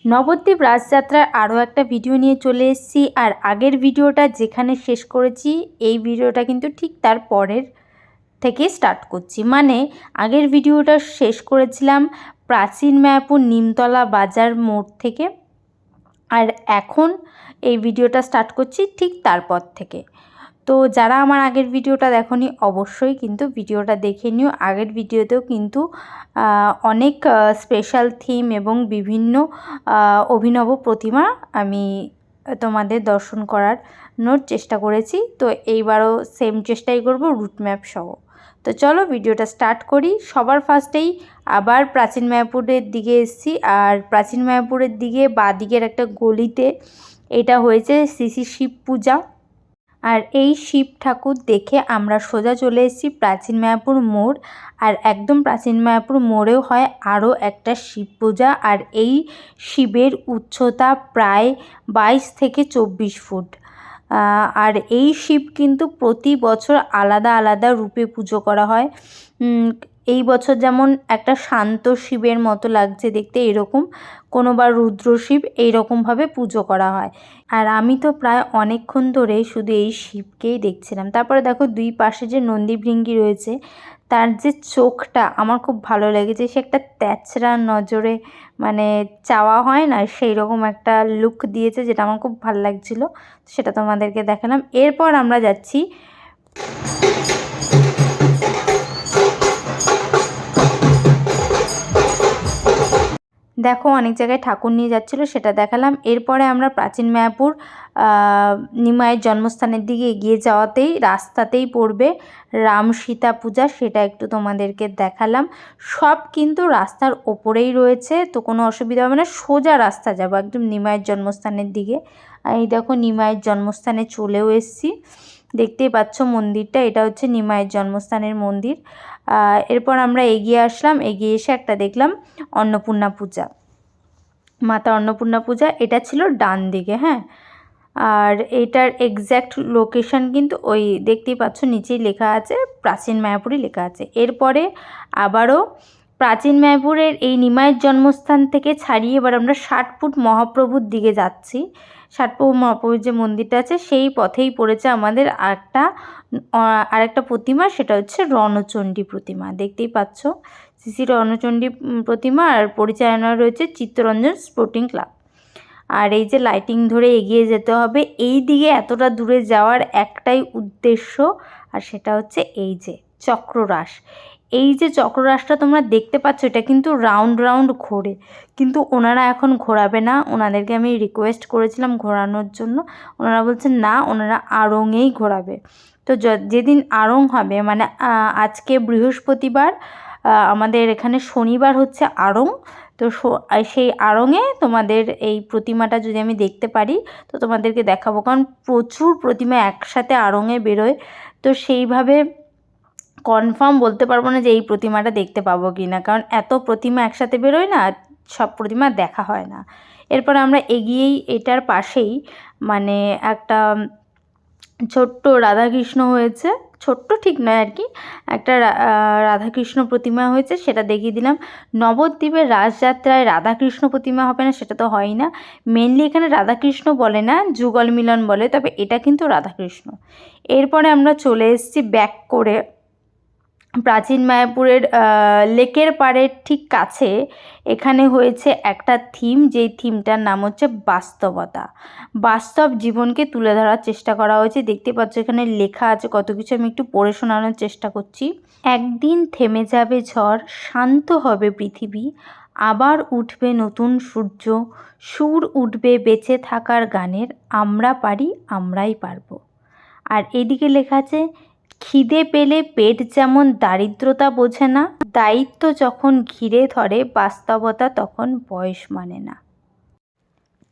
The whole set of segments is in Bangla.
নবদ্বীপ রাসযাত্রার আরও একটা ভিডিও নিয়ে চলে এসেছি। আর আগের ভিডিওটা যেখানে শেষ করেছি এই ভিডিওটা কিন্তু ঠিক তার পরের থেকে স্টার্ট করছি। মানে আগের ভিডিওটা শেষ করেছিলাম প্রাচীন মায়াপুর নিমতলা বাজার মোড় থেকে, আর এখন এই ভিডিওটা স্টার্ট করছি ঠিক তারপর থেকে। তো যারা আমার আগের ভিডিওটা দেখোনি অবশ্যই কিন্তু ভিডিওটা দেখে নিও। আগের ভিডিওতেও কিন্তু অনেক স্পেশাল থিম এবং বিভিন্ন অভিনব প্রতিমা আমি তোমাদের দর্শন করানোর চেষ্টা করেছি। তো এইবারও সেম চেষ্টাই করব রুট ম্যাপ সহ। তো চলো ভিডিওটা স্টার্ট করি। সবার ফার্স্টেই আবার প্রাচীন মায়াপুরের দিকে এসেছি। আর প্রাচীন মায়াপুরের দিকে বাঁ দিকের একটা গলিতে এটা হয়েছে শ্রী শ্রী শিব পূজা। আর এই শিব ঠাকুর দেখে আমরা সোজা চলে এসেছি প্রাচীন মায়াপুর মোড়। আর একদম প্রাচীন মায়াপুর মোড়েও হয় আরও একটা শিব পূজা। আর এই শিবের উচ্চতা প্রায় 22 থেকে 24 ফুট। আর এই শিব কিন্তু প্রতি বছর আলাদা আলাদা রূপে পুজো করা হয়। এই বছর যেমন একটা শান্ত শিবের মতো লাগছে দেখতে, এরকম কোনোবার রুদ্র শিব এইরকমভাবে পুজো করা হয়। আর আমি তো প্রায় অনেকক্ষণ ধরে শুধু এই শিবকেই দেখছিলাম। তারপরে দেখো দুই পাশে যে নন্দী ভৃঙ্গি রয়েছে, তার যে চোখটা আমার খুব ভালো লেগেছে। সে একটা তেচরা নজরে মানে চাওয়া হয় না, সেই রকম একটা লুক দিয়েছে, যেটা আমার খুব ভালো লাগছিলো। সেটা তোমাদেরকে দেখালাম। এরপর আমরা যাচ্ছি দেখো অনেক জায়গায় ঠাকুর নিয়ে যাচ্ছিলো, সেটা দেখালাম। এরপরে আমরা প্রাচীন মায়াপুর নিমাইয়ের জন্মস্থানের দিকে এগিয়ে যাওয়াতেই রাস্তাতেই পড়বে রাম সীতা পূজা, সেটা একটু তোমাদেরকে দেখালাম। সব কিন্তু রাস্তার ওপরেই রয়েছে, তো কোনো অসুবিধা হবে না। সোজা রাস্তা যাবো একদম নিমাইয়ের জন্মস্থানের দিকে। এই দেখো নিমাইয়ের জন্মস্থানে চলেও এসেছি, দেখতেই পাচ্ছ মন্দিরটা, এটা হচ্ছে নিমাইয়ের জন্মস্থানের মন্দির। এরপর আমরা এগিয়ে আসলাম, এগিয়ে এসে একটা দেখলাম অন্নপূর্ণা পূজা, মাতা অন্নপূর্ণা পূজা। এটা ছিল ডান দিকে, হ্যাঁ। আর এটার এক্স্যাক্ট লোকেশন কিন্তু ওই দেখতেই পাচ্ছ নিচেই লেখা আছে, প্রাচীন মায়াপুরই লেখা আছে। এরপরে আবারও প্রাচীন মায়াপুরের এই নিমাইয়ের জন্মস্থান থেকে ছাড়িয়ে এবার আমরা 60 ফুট মহাপ্রভুর দিকে যাচ্ছি। 60 ফুট মহাপ্রভুর যে মন্দিরটা আছে সেই পথেই পড়েছে আমাদের আরেকটা প্রতিমা, সেটা হচ্ছে রণচণ্ডী প্রতিমা। দেখতেই পাচ্ছ শ্রী শ্রী রণচণ্ডী প্রতিমা। আর পরিচালনা রয়েছে চিত্তরঞ্জন স্পোর্টিং ক্লাব। আর এই যে লাইটিং ধরে এগিয়ে যেতে হবে, এই দিকে এতটা দূরে যাওয়ার একটাই উদ্দেশ্য, আর সেটা হচ্ছে এই যে চক্ররাস। এই যে চক্ররাসটা তোমরা দেখতে পাচ্ছ, এটা কিন্তু রাউন্ড রাউন্ড ঘোরে, কিন্তু ওনারা এখন ঘোরাবে না। ওনাদেরকে আমি রিকোয়েস্ট করেছিলাম ঘোরানোর জন্য, ওনারা বলছেন না, ওনারা আড়ংয়েই ঘোরাবে। তো যেদিন আড়ং হবে, মানে আজকে বৃহস্পতিবার, আমাদের এখানে শনিবার হচ্ছে আড়ং। তো সেই আড়ংয়ে তোমাদের এই প্রতিমাটা যদি আমি দেখতে পারি তো তোমাদেরকে দেখাবো, কারণ প্রচুর প্রতিমা একসাথে আড়ংয়ে বেরোয়। তো সেইভাবে কনফার্ম বলতে পারবো না যে এই প্রতিমাটা দেখতে পাবো কি না, কারণ এত প্রতিমা একসাথে বেরোয় না, সব প্রতিমা দেখা হয় না। এরপর আমরা এগিয়েই এটার পাশেই মানে একটা ছোট্ট রাধাকৃষ্ণ হয়েছে, ছোট্ট ঠিক নয় আর কি, একটা রাধাকৃষ্ণ প্রতিমা হয়েছে, সেটা দেখিয়ে দিলাম। নবদ্বীপের রাসযাত্রায় রাধাকৃষ্ণ প্রতিমা হবে না সেটা তো হয়ই না। মেনলি এখানে রাধাকৃষ্ণ বলে না, যুগল মিলন বলে, তবে এটা কিন্তু রাধাকৃষ্ণ। এরপরে আমরা চলে এসেছি ব্যাক করে প্রাচীন মায়াপুরের লেকের পাড়ের ঠিক কাছে। এখানে হয়েছে একটা থিম, যেই থিমটার নাম হচ্ছে বাস্তবতা। বাস্তব জীবনকে তুলে ধরার চেষ্টা করা হয়েছে। দেখতে পাচ্ছ এখানে লেখা আছে কত কিছু, আমি একটু পড়ে শোনানোর চেষ্টা করছি। একদিন থেমে যাবে ঝড়, শান্ত হবে পৃথিবী, আবার উঠবে নতুন সূর্য, সুর উঠবে বেঁচে থাকার গানের, আমরা পারি, আমরাই পারবো। আর এদিকে লেখা আছে, খিদে পেলে পেট যেমন দারিদ্রতা বোঝে না, দায়িত্ব যখন ঘিরে ধরে বাস্তবতা তখন বয়স মানে না।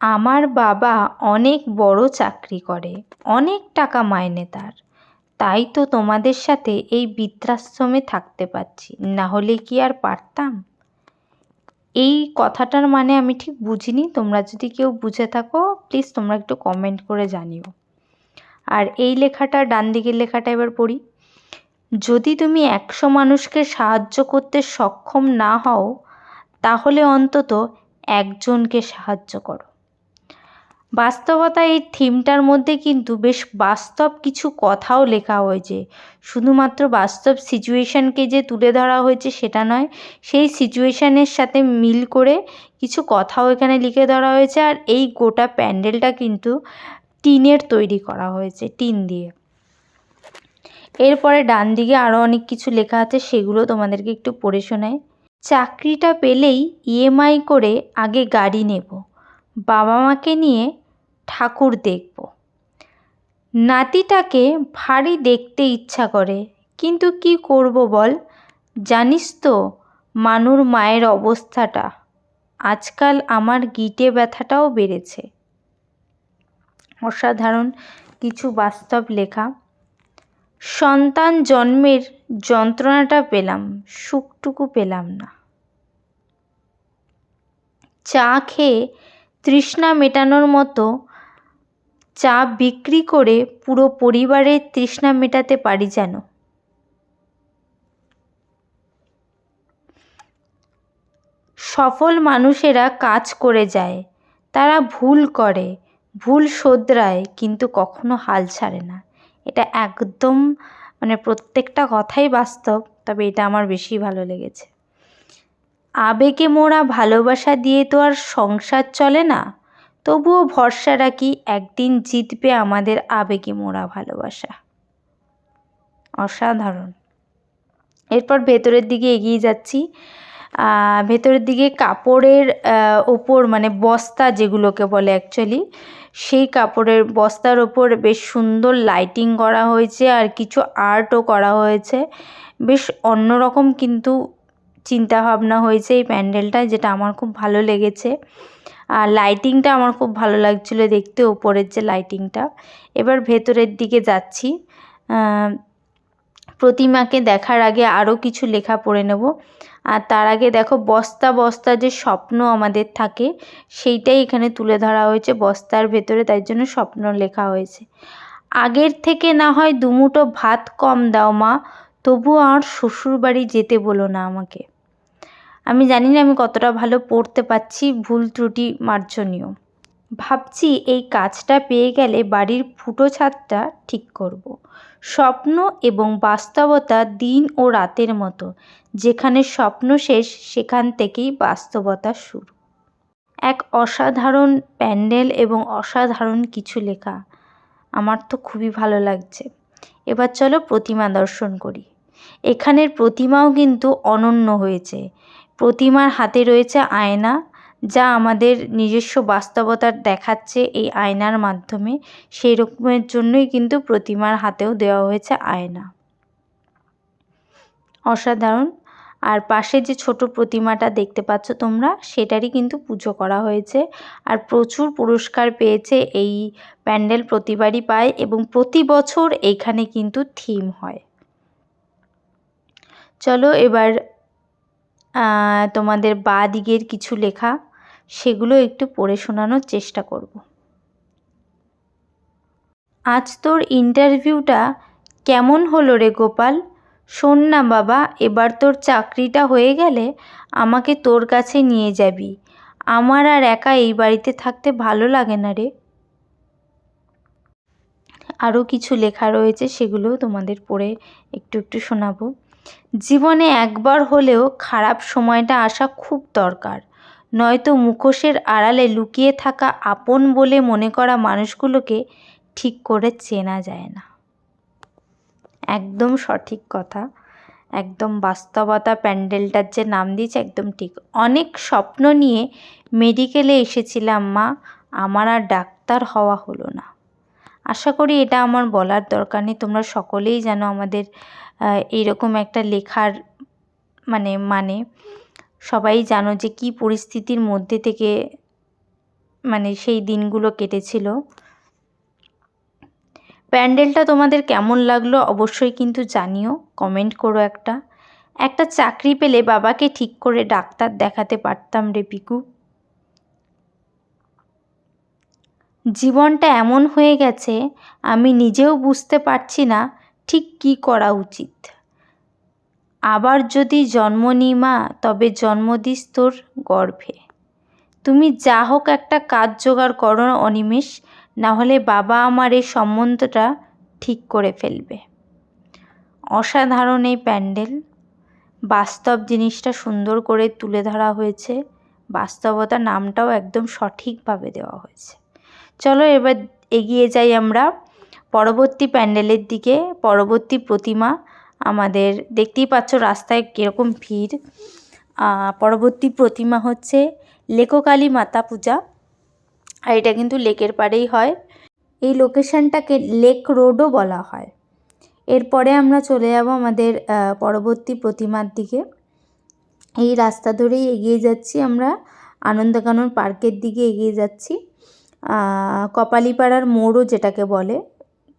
আমার বাবা অনেক বড় চাকরি করে, অনেক টাকা মাইনে তার, তাই তো তোমাদের সাথে এই বৃদ্ধাশ্রমে থাকতে পারছি, না হলে কি আর পারতাম। এই কথাটার মানে আমি ঠিক বুঝিনি, তোমরা যদি কেউ বুঝে থাকো প্লিজ তোমরা একটু কমেন্ট করে জানিও। আর এই লেখাটা, ডান দিকের লেখাটা এবার পড়ি। যদি তুমি 100 মানুষকে সাহায্য করতে সক্ষম না হও, তাহলে অন্তত একজনকে সাহায্য করো। বাস্তবতা এই থিমটার মধ্যে কিন্তু বেশ বাস্তব কিছু কথাও লেখা হয়েছে। শুধুমাত্র বাস্তব সিচুয়েশানকে যে তুলে ধরা হয়েছে সেটা নয়, সেই সিচুয়েশানের সাথে মিল করে কিছু কথাও এখানে লিখে ধরা হয়েছে। আর এই গোটা প্যান্ডেলটা কিন্তু টিনের তৈরি করা হয়েছে, টিন দিয়ে। এরপরে ডান দিকে আরও অনেক কিছু লেখা আছে, সেগুলো তোমাদেরকে একটু পড়ে শোনাই। চাকরিটা পেলেই ইএমআই করে আগে গাড়ি নেব, বাবা মাকে নিয়ে ঠাকুর দেখব। নাতিটাকে ভারী দেখতে ইচ্ছা করে, কিন্তু কি করব বল। জানিস তো মানুর মায়ের অবস্থাটা, আজকাল আমার গিঁটে ব্যথাটাও বেড়েছে। অসাধারণ কিছু বাস্তব লেখা। সন্তান জন্মের যন্ত্রণাটা পেলাম, সুখটুকু পেলাম না। চা খেয়ে তৃষ্ণা মেটানোর মতো চা বিক্রি করে পুরো পরিবারের তৃষ্ণা মেটাতে পারি যেন। সফল মানুষেরা কাজ করে যায়, তারা ভুল করে, ভুল শোধরায়, কিন্তু কখনো হাল ছাড়ে না। এটা একদম মানে প্রত্যেকটা কথাই বাস্তব, তবে এটা আমার বেশি ভালো লেগেছে। আবেগে মোড়া ভালোবাসা দিয়ে তো আর সংসার চলে না, তবুও ভরসা রাখি একদিন জিতবে আমাদের আবেগে মোড়া ভালোবাসা। অসাধারণ। এরপর ভেতরের দিকে এগিয়ে যাচ্ছি। ভেতরের দিকে কাপড়ের ওপর মানে বস্তা যেগুলোকে বলে অ্যাকচুয়ালি, সেই কাপড়ের বস্তার ওপর বেশ সুন্দর লাইটিং করা হয়েছে আর কিছু আর্টও করা হয়েছে। বেশ অন্যরকম কিন্তু চিন্তাভাবনা হয়েছে এই প্যান্ডেলটায়, যেটা আমার খুব ভালো লেগেছে। আর লাইটিংটা আমার খুব ভালো লাগছিলো দেখতে, ওপরের যে লাইটিংটা। এবার ভেতরের দিকে যাচ্ছি। প্রতিমাকে দেখার আগে আরও কিছু লেখা পড়ে নেব। আর তার আগে দেখো বস্তা বস্তা যে স্বপ্ন আমাদের থাকে, সেইটাই এখানে তুলে ধরা হয়েছে বস্তার ভেতরে, তাই জন্য স্বপ্ন লেখা হয়েছে। আগের থেকে না হয় দুমুঠো ভাত কম দাও মা, তবুও আর শ্বশুরবাড়ি যেতে বলো না আমাকে। আমি জানি না আমি কতটা ভালো পড়তে পারছি, ভুল ত্রুটি মার্জনীয়। ভাবছি এই কাজটা পেয়ে গেলে বাড়ির ফুটো ছাদটা ঠিক করব। স্বপ্ন এবং বাস্তবতা দিন ও রাতের মতো, যেখানে স্বপ্ন শেষ সেখান থেকেই বাস্তবতা শুরু। এক অসাধারণ প্যান্ডেল এবং অসাধারণ কিছু লেখা, আমার তো খুবই ভালো লাগছে। এবার চলো প্রতিমা দর্শন করি। এখানের প্রতিমাও কিন্তু অনন্য হয়েছে। প্রতিমার হাতে রয়েছে আয়না, যা আমাদের নিজস্ব বাস্তবতার দেখাচ্ছে এই আয়নার মাধ্যমে। সেই রকমের জন্যই কিন্তু প্রতিমার হাতেও দেওয়া হয়েছে আয়না। অসাধারণ। আর পাশে যে ছোট প্রতিমাটা দেখতে পাচ্ছ তোমরা, সেটারই কিন্তু পুজো করা হয়েছে। আর প্রচুর পুরস্কার পেয়েছে এই প্যান্ডেল, প্রতিবারই পায় এবং প্রতি বছর এইখানে কিন্তু থিম হয়। চলো এবার তোমাদের বাঁ দিকের কিছু লেখা, সেগুলো একটু পড়ে শোনানোর চেষ্টা করব। আজ তোর ইন্টারভিউটা কেমন হলো রে গোপাল? শোন না বাবা, এবার তোর চাকরিটা হয়ে গেলে আমাকে তোর কাছে নিয়ে যাবি। আমার আর একা এই বাড়িতে থাকতে ভালো লাগে না রে। আরও কিছু লেখা রয়েছে, সেগুলোও তোমাদের পড়ে একটু একটু শোনাবো। জীবনে একবার হলেও খারাপ সময়টা আসা খুব দরকার, নয়তো মুখোশের আড়ালে লুকিয়ে থাকা আপন বলে মনে করা মানুষগুলোকে ঠিক করে চেনা যায় না। একদম সঠিক কথা, একদম বাস্তবতা। প্যান্ডেলটার যে নাম দিয়েছে একদম ঠিক। অনেক স্বপ্ন নিয়ে মেডিকেলে এসেছিলাম মা, আমার আর ডাক্তার হওয়া হলো না। আশা করি এটা আমার বলার দরকার নেই, তোমরা সকলেই জানো আমাদের এইরকম একটা লেখার মানে সবাই জানো যে কী পরিস্থিতির মধ্যে থেকে মানে সেই দিনগুলো কেটেছিল। প্যান্ডেলটা তোমাদের কেমন লাগলো অবশ্যই কিন্তু জানিও, কমেন্ট করো। একটা চাকরি পেলে বাবাকে ঠিক করে ডাক্তার দেখাতে পারতাম রে পিকু। জীবনটা এমন হয়ে গেছে আমি নিজেও বুঝতে পারছি না ঠিক কী করা উচিত। আবার যদি জন্ম নিই মা, তবে জন্ম দিস তোর গর্ভে। তুমি যা হোক একটা কাজ জোগাড় করো অনিমেষ, না হলে বাবা আমার এই সম্বন্ধটা ঠিক করে ফেলবে। অসাধারণ এই প্যান্ডেল, বাস্তব জিনিসটা সুন্দর করে তুলে ধরা হয়েছে, বাস্তবতা নামটাও একদম সঠিকভাবে দেওয়া হয়েছে। চলো এবার এগিয়ে যাই আমরা পরবর্তী প্যান্ডেলের দিকে। পরবর্তী প্রতিমা আমাদের দেখতেই পাচ্ছ রাস্তায় কীরকম ভিড়। পরবর্তী প্রতিমা হচ্ছে লেককালী মাতা পূজা, আর এটা কিন্তু লেকের পাড়েই হয়। এই লোকেশানটাকে লেক রোডও বলা হয়। এরপরে আমরা চলে যাব আমাদের পরবর্তী প্রতিমার দিকে। এই রাস্তা ধরেই এগিয়ে যাচ্ছি আমরা, আনন্দকানন পার্কের দিকে এগিয়ে যাচ্ছি। কপালীপাড়ার মোড়ও যেটাকে বলে,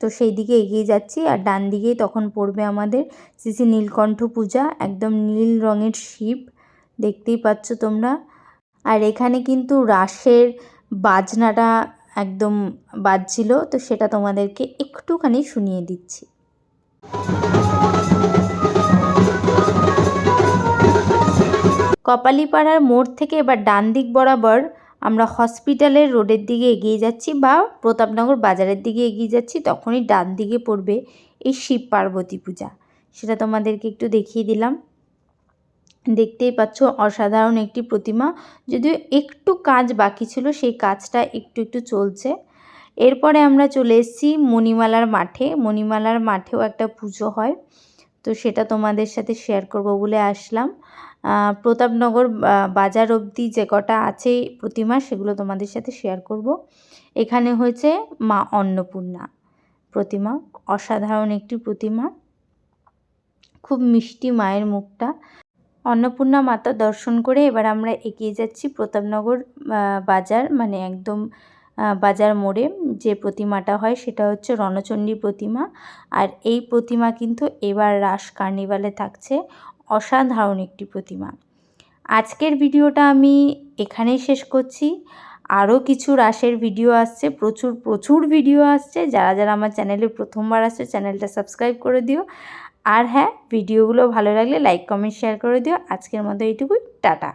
তো সেই দিকে এগিয়ে যাচ্ছি। আর ডান দিকেই তখন পড়বে আমাদের শ্রী শ্রী নীলকণ্ঠ পূজা, একদম নীল রঙের শিব দেখতেই পাচ্ছ তোমরা। আর এখানে কিন্তু রাসের বাজনাটা একদম বাজছিল, তো সেটা তোমাদেরকে একটুখানি শুনিয়ে দিচ্ছি। কপালীপাড়ার মোড় থেকে এবার ডান দিক বরাবর আমরা হসপিটালের রোডের দিকে এগিয়ে যাচ্ছি বা প্রতাপনগর বাজারের দিকে এগিয়ে যাচ্ছি। তখনই ডান দিকে পড়বে এই শিব পার্বতী পূজা, সেটা তোমাদেরকে একটু দেখিয়ে দিলাম। দেখতেই পাচ্ছ অসাধারণ একটি প্রতিমা, যদিও একটু কাজ বাকি ছিল, সেই কাজটা একটু একটু চলছে। এরপরে আমরা চলে এসেছি মণিমালার মাঠে। মণিমালার মাঠেও একটা পুজো হয়, তো সেটা তোমাদের সাথে শেয়ার করব বলে আসলাম। প্রতাপনগর বাজার অবধি যে কটা আছে প্রতিমা সেগুলো তোমাদের সাথে শেয়ার করব। এখানে হয়েছে মা অন্নপূর্ণা প্রতিমা, অসাধারণ একটি প্রতিমা, খুব মিষ্টি মায়ের মুখটা। অন্নপূর্ণা মাতা দর্শন করে এবার আমরা এগিয়ে যাচ্ছি প্রতাপনগর বাজার, মানে একদম বাজার মোড়ে যে প্রতিমাটা হয় সেটা হচ্ছে রণচণ্ডী প্রতিমা। আর এই প্রতিমা কিন্তু এবার রাস কার্নিভালে থাকছে, অসাধারণ একটি প্রতিমা। আজকের ভিডিওটা আমি এখানেই শেষ করছি। আরও কিছু রাসের ভিডিও আসছে, প্রচুর ভিডিও আসছে। যারা যারা আমার চ্যানেলে প্রথমবার আসছে চ্যানেলটা সাবস্ক্রাইব করে দিও। আর হ্যাঁ, ভিডিওগুলো ভালো লাগলে লাইক কমেন্ট শেয়ার করে দিও। আজকের মতো এইটুকুই, টাটা।